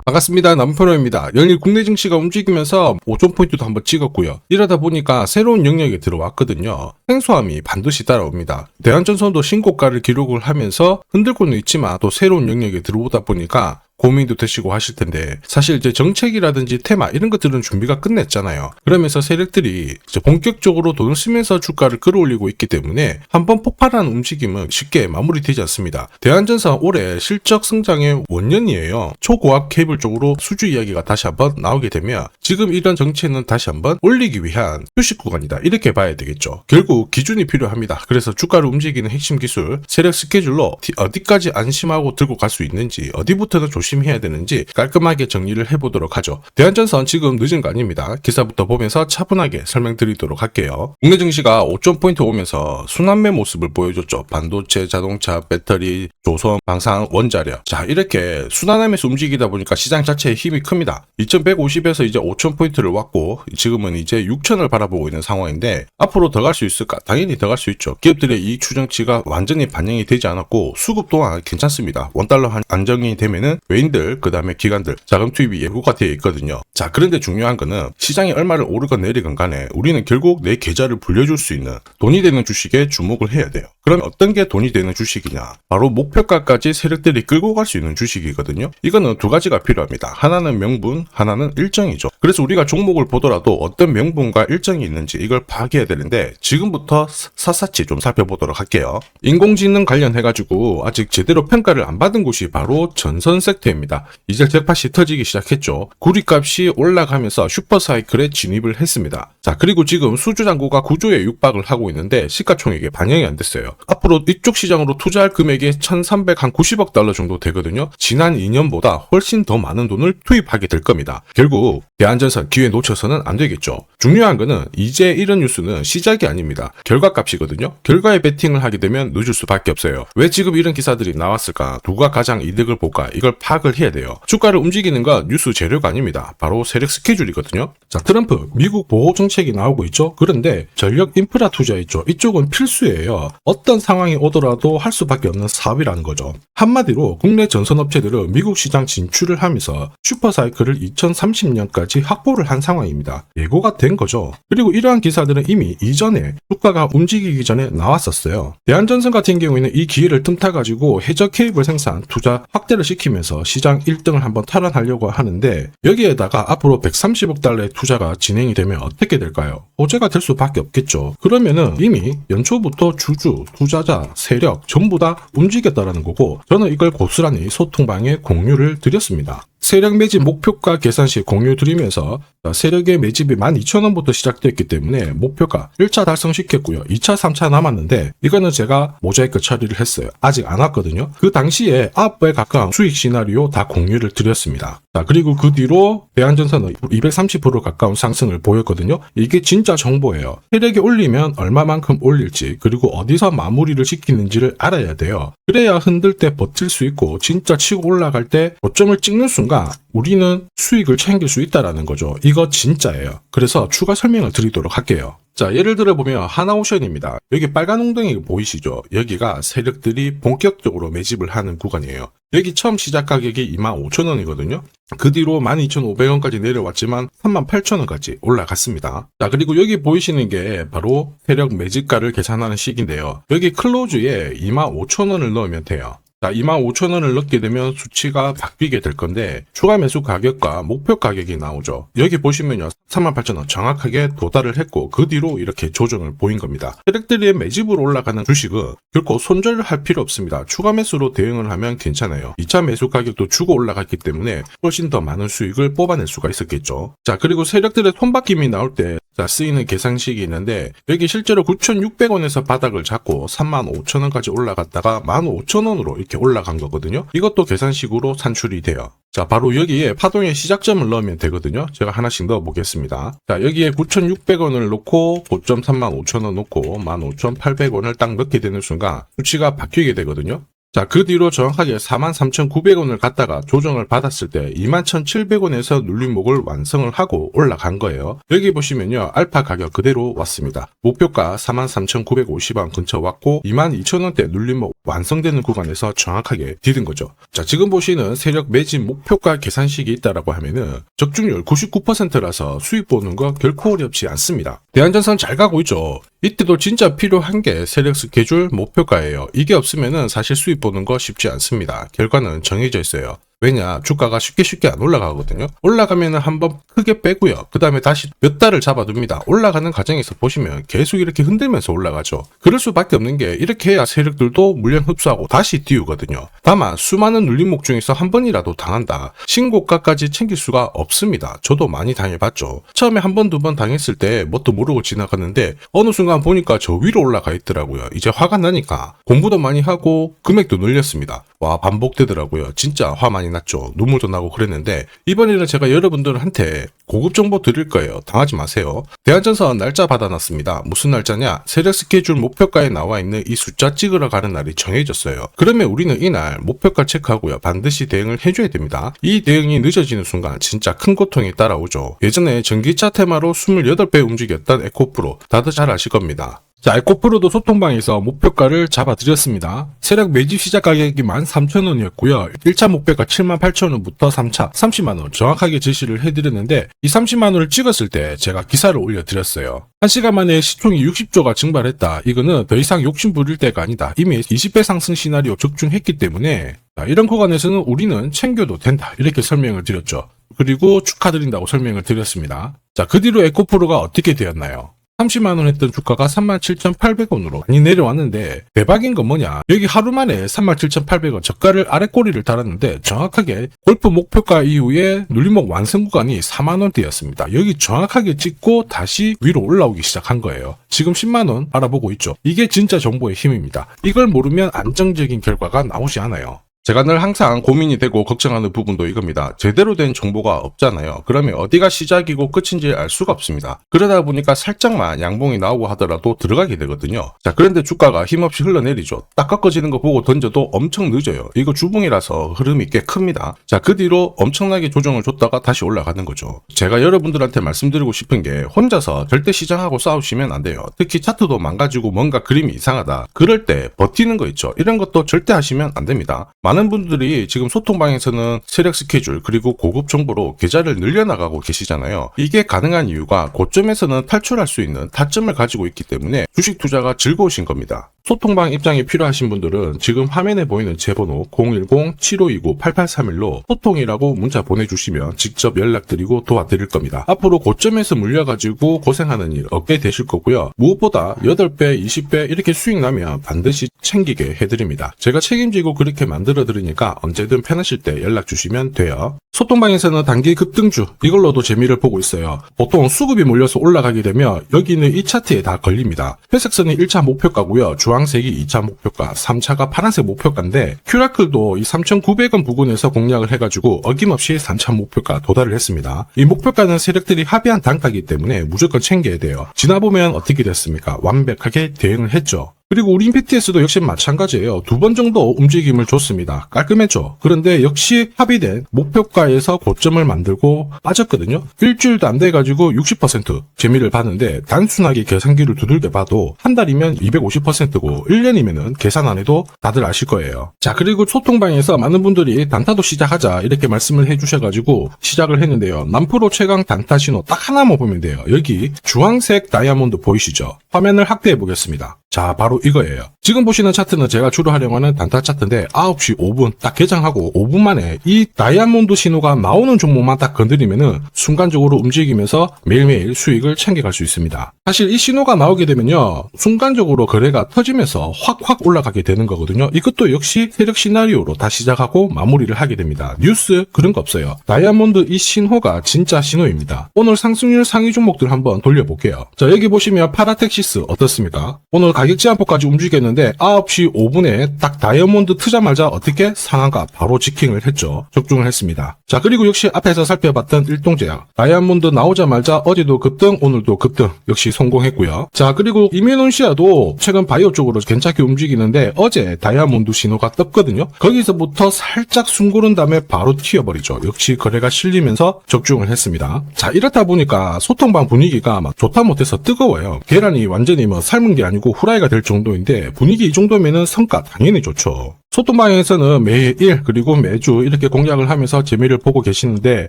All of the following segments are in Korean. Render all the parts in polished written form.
반갑습니다. 남편호입니다. 연일 국내 증시가 움직이면서 5,000포인트도 한번 찍었고요. 이러다 보니까 새로운 영역에 들어왔거든요. 생소함이 반드시 따라옵니다. 대한전선도 신고가를 기록을 하면서 흔들고는 있지만 또 새로운 영역에 들어오다 보니까 고민도 되시고 하실 텐데, 사실 이제 정책이라든지 테마 이런 것들은 준비가 끝냈잖아요. 그러면서 세력들이 이제 본격적으로 돈을 쓰면서 주가를 끌어올리고 있기 때문에 한번 폭발하는 움직임은 쉽게 마무리되지 않습니다. 대한전선 올해 실적 성장의 원년이에요. 초고압 케이블 쪽으로 수주 이야기가 다시 한번 나오게 되면 지금 이런 정체는 다시 한번 올리기 위한 휴식 구간이다, 이렇게 봐야 되겠죠. 결국 기준이 필요합니다. 그래서 주가를 움직이는 핵심 기술, 세력 스케줄로 어디까지 안심하고 들고 갈 수 있는지, 어디부터는 조심해야 되는지 깔끔하게 정리를 해보도록 하죠. 대한전선 지금 늦은 거 아닙니다. 기사부터 보면서 차분하게 설명드리도록 할게요. 국내 증시가 5,000포인트 오면서 순환매 모습을 보여줬죠. 반도체, 자동차, 배터리, 조선, 방산, 원자력. 자, 이렇게 순환하면서 움직이다 보니까 시장 자체의 힘이 큽니다. 2,150에서 이제 5,000포인트를 왔고 지금은 이제 6,000을 바라보고 있는 상황인데, 앞으로 더 갈 수 있을까? 당연히 더 갈 수 있죠. 기업들의 이익 추정치가 완전히 반영이 되지 않았고 수급 또한 괜찮습니다. 원달러 안정이 되면은 외인들, 그 다음에 기관들 자금 투입이 예고가 되어 있거든요. 자, 그런데 중요한 거는 시장이 얼마를 오르건 내리건 간에 우리는 결국 내 계좌를 불려줄 수 있는 돈이 되는 주식에 주목을 해야 돼요. 그럼 어떤 게 돈이 되는 주식이냐? 바로 목표가까지 세력들이 끌고 갈 수 있는 주식이거든요. 이거는 두 가지가 필요합니다. 하나는 명분, 하나는 일정이죠. 그래서 우리가 종목을 보더라도 어떤 명분과 일정이 있는지 이걸 파악해야 되는데, 지금부터 샅샅이 좀 살펴보도록 할게요. 인공지능 관련해가지고 아직 제대로 평가를 안 받은 곳이 바로 전선 섹터입니다. 이제 잭팟이 터지기 시작했죠. 구리값이 올라가면서 슈퍼사이클에 진입을 했습니다. 자, 그리고 지금 수주잔고가 구조에 육박을 하고 있는데 시가총액에 반영이 안 됐어요. 앞으로 이쪽 시장으로 투자할 금액이 1,390억 달러 정도 되거든요. 지난 2년보다 훨씬 더 많은 돈을 투입하게 될 겁니다. 결국 대한전선 기회 놓쳐서는 안 되겠죠. 중요한 거는 이제 이런 뉴스는 시작이 아닙니다. 결과값이거든요. 결과에 베팅을 하게 되면 늦을 수밖에 없어요. 왜 지금 이런 기사들이 나왔을까? 누가 가장 이득을 볼까? 이걸 파악을 해야 돼요. 주가를 움직이는 건 뉴스 재료가 아닙니다. 바로 세력 스케줄이거든요. 자, 트럼프 미국 보호 정책이 나오고 있죠. 그런데 전력 인프라 투자 있죠. 이쪽은 필수예요. 어떤 상황이 오더라도 할 수밖에 없는 사업이라는 거죠. 한마디로 국내 전선업체들은 미국 시장 진출을 하면서 슈퍼사이클을 2030년까지 확보를 한 상황입니다. 예고가 된 거죠. 그리고 이러한 기사들은 이미 이전에 주가가 움직이기 전에 나왔었어요. 대한전선 같은 경우에는 이 기회를 틈타가지고 해저 케이블 생산 투자 확대를 시키면서 시장 1등을 한번 탈환하려고 하는데, 여기에다가 앞으로 130억 달러의 투자가 진행이 되면 어떻게 될까요? 호재가 될 수밖에 없겠죠. 그러면은 이미 연초부터 주주, 투자자, 세력 전부 다 움직였다라는 거고, 저는 이걸 고스란히 소통방에 공유를 드렸습니다. 세력 매집 목표가 계산 시 공유 드리면서 세력의 매집이 12,000원부터 시작됐기 때문에 목표가 1차 달성시켰고요. 2차, 3차 남았는데 이거는 제가 모자이크 처리를 했어요. 아직 안 왔거든요. 그 당시에 9배에 가까운 수익 시나리오 다 공유를 드렸습니다. 자, 그리고 그 뒤로 대한전선은 230% 가까운 상승을 보였거든요. 이게 진짜 정보예요. 세력이 올리면 얼마만큼 올릴지, 그리고 어디서 마무리를 시키는지를 알아야 돼요. 그래야 흔들 때 버틸 수 있고 진짜 치고 올라갈 때 고점을 찍는 순간 우리는 수익을 챙길 수 있다라는 거죠. 이거 진짜예요. 그래서 추가 설명을 드리도록 할게요. 자, 예를 들어 보면 하나오션입니다. 여기 빨간 웅덩이 보이시죠? 여기가 세력들이 본격적으로 매집을 하는 구간이에요. 여기 처음 시작 가격이 25,000원이거든요. 그 뒤로 12,500원까지 내려왔지만 38,000원까지 올라갔습니다. 자, 그리고 여기 보이시는 게 바로 세력 매집가를 계산하는 식인데요. 여기 클로즈에 25,000원을 넣으면 돼요. 자, 25,000원을 넣게 되면 수치가 바뀌게 될 건데 추가 매수 가격과 목표 가격이 나오죠. 여기 보시면요, 38,000원 정확하게 도달을 했고 그 뒤로 이렇게 조정을 보인 겁니다. 세력들의 매집으로 올라가는 주식은 결코 손절을 할 필요 없습니다. 추가 매수로 대응을 하면 괜찮아요. 2차 매수 가격도 주고 올라갔기 때문에 훨씬 더 많은 수익을 뽑아낼 수가 있었겠죠. 자, 그리고 세력들의 손바뀜이 나올 때 쓰이는 계산식이 있는데, 여기 실제로 9,600원에서 바닥을 잡고 35,000원까지 올라갔다가 15,000원으로 이렇게 올라간 거거든요. 이것도 계산식으로 산출이 돼요. 자, 바로 여기에 파동의 시작점을 넣으면 되거든요. 제가 하나씩 넣어 보겠습니다. 자, 여기에 9,600원을 놓고 고점 35,000원 놓고 15,800원을 딱 넣게 되는 순간 수치가 바뀌게 되거든요. 자, 그 뒤로 정확하게 43,900원을 갖다가 조정을 받았을 때 21,700원에서 눌림목을 완성을 하고 올라간 거예요. 여기 보시면요, 알파 가격 그대로 왔습니다. 목표가 43,950원 근처 왔고 22,000원대 눌림목 완성되는 구간에서 정확하게 디딘 거죠. 자, 지금 보시는 세력 매진 목표가 계산식이 있다라고 하면은 적중률 99%라서 수익 보는 거 결코 어렵지 않습니다. 대한전선 잘 가고 있죠. 이때도 진짜 필요한 게 세력 스케줄 목표가예요. 이게 없으면은 사실 수익 보는 거 쉽지 않습니다. 결과는 정해져 있어요. 왜냐, 주가가 쉽게 안 올라가거든요. 올라가면은 한번 크게 빼고요. 그 다음에 다시 몇 달을 잡아둡니다. 올라가는 과정에서 보시면 계속 이렇게 흔들면서 올라가죠. 그럴 수밖에 없는 게 이렇게 해야 세력들도 물량 흡수하고 다시 띄우거든요. 다만 수많은 눌림목 중에서 한 번이라도 당한다. 신고가까지 챙길 수가 없습니다. 저도 많이 당해봤죠. 처음에 한 번, 두 번 당했을 때 뭣도 모르고 지나갔는데 어느 순간 보니까 저 위로 올라가 있더라고요. 이제 화가 나니까 공부도 많이 하고 금액도 늘렸습니다. 와, 반복되더라고요. 진짜 화 많이 났죠. 눈물도 나고 그랬는데 이번에는 제가 여러분들한테 고급 정보 드릴 거예요. 당하지 마세요. 대한전선 날짜 받아놨습니다. 무슨 날짜냐? 세력 스케줄 목표가에 나와 있는 이 숫자 찍으러 가는 날이 정해졌어요. 그러면 우리는 이날 목표가 체크하고요. 반드시 대응을 해줘야 됩니다. 이 대응이 늦어지는 순간 진짜 큰 고통이 따라오죠. 예전에 전기차 테마로 28배 움직였던 에코프로 다들 잘 아실 겁니다. 자, 에코프로도 소통방에서 목표가를 잡아드렸습니다. 세력 매집 시작 가격이 13,000원이었고요. 1차 목표가 78,000원부터 3차 30만원 정확하게 제시를 해드렸는데 이 30만원을 찍었을 때 제가 기사를 올려드렸어요. 1시간 만에 시총이 60조가 증발했다. 이거는 더 이상 욕심 부릴 때가 아니다. 이미 20배 상승 시나리오 적중했기 때문에 이런 구간에서는 우리는 챙겨도 된다. 이렇게 설명을 드렸죠. 그리고 축하드린다고 설명을 드렸습니다. 자, 그 뒤로 에코프로가 어떻게 되었나요? 30만원 했던 주가가 37,800원으로 많이 내려왔는데 대박인 건 뭐냐, 여기 하루 만에 37,800원 저가를 아래 꼬리를 달았는데 정확하게 골프 목표가 이후에 눌림목 완성 구간이 4만원대였습니다. 여기 정확하게 찍고 다시 위로 올라오기 시작한 거예요. 지금 10만원 알아보고 있죠. 이게 진짜 정보의 힘입니다. 이걸 모르면 안정적인 결과가 나오지 않아요. 제가 늘 항상 고민이 되고 걱정하는 부분도 이겁니다. 제대로 된 정보가 없잖아요. 그러면 어디가 시작이고 끝인지 알 수가 없습니다. 그러다 보니까 살짝만 양봉이 나오고 하더라도 들어가게 되거든요. 자, 그런데 주가가 힘없이 흘러내리죠. 딱 꺾어지는 거 보고 던져도 엄청 늦어요. 이거 주봉이라서 흐름이 꽤 큽니다. 자, 그 뒤로 엄청나게 조정을 줬다가 다시 올라가는 거죠. 제가 여러분들한테 말씀드리고 싶은 게 혼자서 절대 시장하고 싸우시면 안 돼요. 특히 차트도 망가지고 뭔가 그림이 이상하다. 그럴 때 버티는 거 있죠. 이런 것도 절대 하시면 안 됩니다. 많은 분들이 지금 소통방에서는 세력 스케줄 그리고 고급 정보로 계좌를 늘려나가고 계시잖아요. 이게 가능한 이유가 고점에서는 탈출할 수 있는 타점을 가지고 있기 때문에 주식 투자가 즐거우신 겁니다. 소통방 입장이 필요하신 분들은 지금 화면에 보이는 제 번호 010-7529-8831로 소통이라고 문자 보내주시면 직접 연락드리고 도와드릴 겁니다. 앞으로 고점에서 물려가지고 고생하는 일 없게 되실 거고요. 무엇보다 8배, 20배 이렇게 수익 나면 반드시 챙기게 해드립니다. 제가 책임지고 그렇게 만들어드리니까 언제든 편하실 때 연락 주시면 돼요. 소통방에서는 단기 급등주 이걸로도 재미를 보고 있어요. 보통 수급이 몰려서 올라가게 되면 여기는 이 차트에 다 걸립니다. 회색선이 1차 목표가고요. 주황색이 2차 목표가, 3차가 파란색 목표가인데 큐라클도 이 3,900원 부근에서 공략을 해가지고 어김없이 3차 목표가 도달을 했습니다. 이 목표가는 세력들이 합의한 단가이기 때문에 무조건 챙겨야 돼요. 지나보면 어떻게 됐습니까? 완벽하게 대응을 했죠. 그리고 우리 임팩트에서도 역시 마찬가지예요. 2번 정도 움직임을 줬습니다. 깔끔했죠. 그런데 역시 합의된 목표가에서 고점을 만들고 빠졌거든요. 일주일도 안 돼가지고 60% 재미를 봤는데 단순하게 계산기를 두들겨 봐도 한 달이면 250%고 1년이면은 계산 안 해도 다들 아실 거예요. 자, 그리고 소통방에서 많은 분들이 단타도 시작하자 이렇게 말씀을 해주셔가지고 시작을 했는데요. 남프로 최강 단타 신호 딱 하나만 보면 돼요. 여기 주황색 다이아몬드 보이시죠? 화면을 확대해 보겠습니다. 자, 바로 이거예요. 지금 보시는 차트는 제가 주로 활용하는 단타 차트인데 9시 5분 딱 개장하고 5분 만에 이 다이아몬드 신호가 나오는 종목만 딱 건드리면은 순간적으로 움직이면서 매일매일 수익을 챙겨갈 수 있습니다. 사실 이 신호가 나오게 되면요, 순간적으로 거래가 터지면서 확 올라가게 되는 거거든요. 이것도 역시 세력 시나리오로 다 시작하고 마무리를 하게 됩니다. 뉴스 그런 거 없어요. 다이아몬드 이 신호가 진짜 신호입니다. 오늘 상승률 상위 종목들 한번 돌려볼게요. 자, 여기 보시면 파라텍시스 어떻습니까? 오늘 가격 제한폭까지 움직였는데 9시 5분에 딱 다이아몬드 트자마자 어떻게 상한가 바로 지킹을 했죠. 적중을 했습니다. 자, 자, 그리고 역시 앞에서 살펴봤던 일동제약. 다이아몬드 나오자마자 어제도 급등, 오늘도 급등. 역시 성공했고요. 자, 그리고 이뮤논시아도 최근 바이오 쪽으로 괜찮게 움직이는데 어제 다이아몬드 신호가 떴거든요. 거기서부터 살짝 숨고른 다음에 바로 튀어버리죠. 역시 거래가 실리면서 적중을 했습니다. 자, 이렇다 보니까 소통방 분위기가 막 좋다 못해서 뜨거워요. 계란이 완전히 뭐 삶은 게 아니고 후라이가 될 정도인데 분위기 이 정도면은 성과 당연히 좋죠. 소통방에서는 매일 그리고 매주 이렇게 공략을 하면서 재미를 보고 계시는데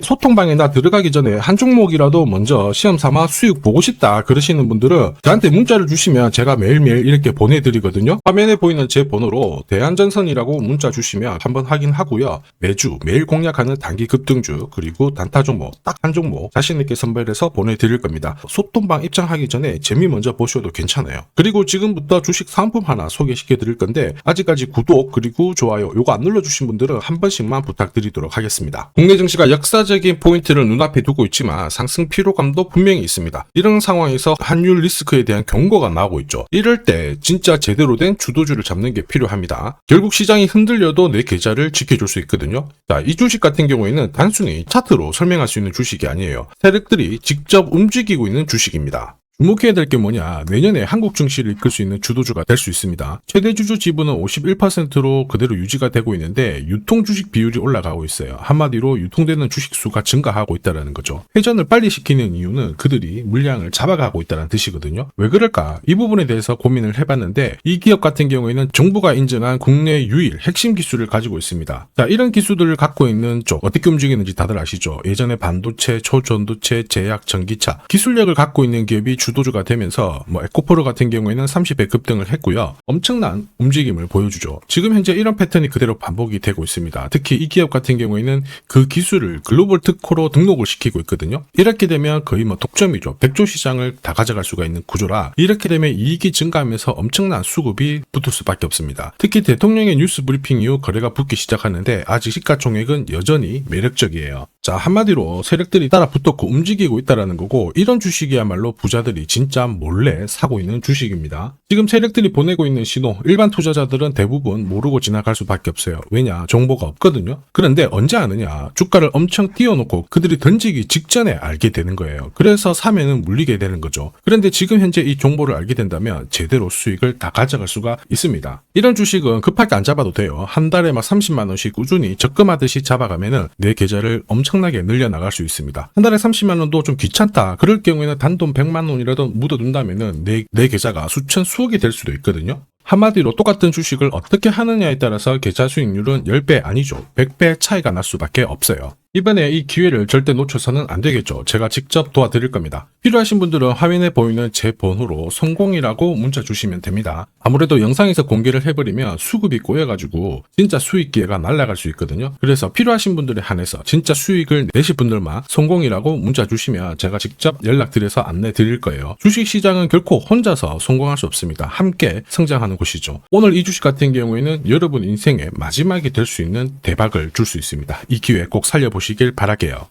소통방에 나 들어가기 전에 한 종목이라도 먼저 시험 삼아 수익 보고 싶다 그러시는 분들은 저한테 문자를 주시면 제가 매일매일 이렇게 보내드리거든요. 화면에 보이는 제 번호로 대한전선이라고 문자 주시면 한번 확인하고요. 매주 매일 공략하는 단기 급등주 그리고 단타 종목 딱 한 종목 자신있게 선별해서 보내드릴 겁니다. 소통방 입장하기 전에 재미 먼저 보셔도 괜찮아요. 그리고 지금부터 주식 사은품 하나 소개시켜 드릴 건데 아직까지 구독 그리고 좋아요 요거 안 눌러주신 분들은 한 번씩만 부탁드리도록 하겠습니다. 국내 증시가 역사적인 포인트를 눈앞에 두고 있지만 상승 피로감도 분명히 있습니다. 이런 상황에서 환율 리스크에 대한 경고가 나오고 있죠. 이럴 때 진짜 제대로 된 주도주를 잡는 게 필요합니다. 결국 시장이 흔들려도 내 계좌를 지켜줄 수 있거든요. 자, 이 주식 같은 경우에는 단순히 차트로 설명할 수 있는 주식이 아니에요. 세력들이 직접 움직이고 있는 주식입니다. 주목해야 될 게 뭐냐, 내년에 한국 증시를 이끌 수 있는 주도주가 될 수 있습니다. 최대 주주 지분은 51%로 그대로 유지가 되고 있는데 유통 주식 비율이 올라가고 있어요. 한마디로 유통되는 주식 수가 증가하고 있다는 거죠. 회전을 빨리 시키는 이유는 그들이 물량을 잡아가고 있다는 뜻이거든요. 왜 그럴까? 이 부분에 대해서 고민을 해봤는데 이 기업 같은 경우에는 정부가 인정한 국내 유일 핵심 기술을 가지고 있습니다. 자, 이런 기술들을 갖고 있는 쪽 어떻게 움직이는지 다들 아시죠? 예전에 반도체, 초전도체, 제약, 전기차 기술력을 갖고 있는 기업이 주도주가 되면서 에코프로 같은 경우에는 30배 급등을 했고요. 엄청난 움직임을 보여주죠. 지금 현재 이런 패턴이 그대로 반복이 되고 있습니다. 특히 이 기업 같은 경우에는 그 기술을 글로벌 특허로 등록을 시키고 있거든요. 이렇게 되면 거의 독점이죠. 100조 시장을 다 가져갈 수가 있는 구조라 이렇게 되면 이익이 증가하면서 엄청난 수급이 붙을 수밖에 없습니다. 특히 대통령의 뉴스 브리핑 이후 거래가 붙기 시작하는데 아직 시가총액은 여전히 매력적이에요. 자, 한마디로 세력들이 따라 붙었고 움직이고 있다는 거고 이런 주식이야말로 부자들이 진짜 몰래 사고 있는 주식입니다. 지금 세력들이 보내고 있는 신호 일반 투자자들은 대부분 모르고 지나갈 수밖에 없어요. 왜냐? 정보가 없거든요. 그런데 언제 아느냐? 주가를 엄청 띄워놓고 그들이 던지기 직전에 알게 되는 거예요. 그래서 사면은 물리게 되는 거죠. 그런데 지금 현재 이 정보를 알게 된다면 제대로 수익을 다 가져갈 수가 있습니다. 이런 주식은 급하게 안 잡아도 돼요. 한 달에 30만 원씩 꾸준히 적금하듯이 잡아가면은 내 계좌를 엄청나게 늘려나갈 수 있습니다. 한 달에 30만 원도 좀 귀찮다. 그럴 경우에는 단돈 100만 원이라도 묻어둔다면은 내 계좌가 수천 수억이 될 수도 있거든요. 한마디로 똑같은 주식을 어떻게 하느냐에 따라서 계좌 수익률은 10배 아니죠. 100배 차이가 날 수밖에 없어요. 이번에 이 기회를 절대 놓쳐서는 안 되겠죠. 제가 직접 도와드릴 겁니다. 필요하신 분들은 화면에 보이는 제 번호로 성공이라고 문자 주시면 됩니다. 아무래도 영상에서 공개를 해버리면 수급이 꼬여가지고 진짜 수익 기회가 날아갈 수 있거든요. 그래서 필요하신 분들에 한해서 진짜 수익을 내실 분들만 성공이라고 문자 주시면 제가 직접 연락드려서 안내 드릴 거예요. 주식시장은 결코 혼자서 성공할 수 없습니다. 함께 성장하는 곳이죠. 오늘 이 주식 같은 경우에는 여러분 인생의 마지막이 될 수 있는 대박을 줄 수 있습니다. 이 기회 꼭 살려보시길 바랄게요.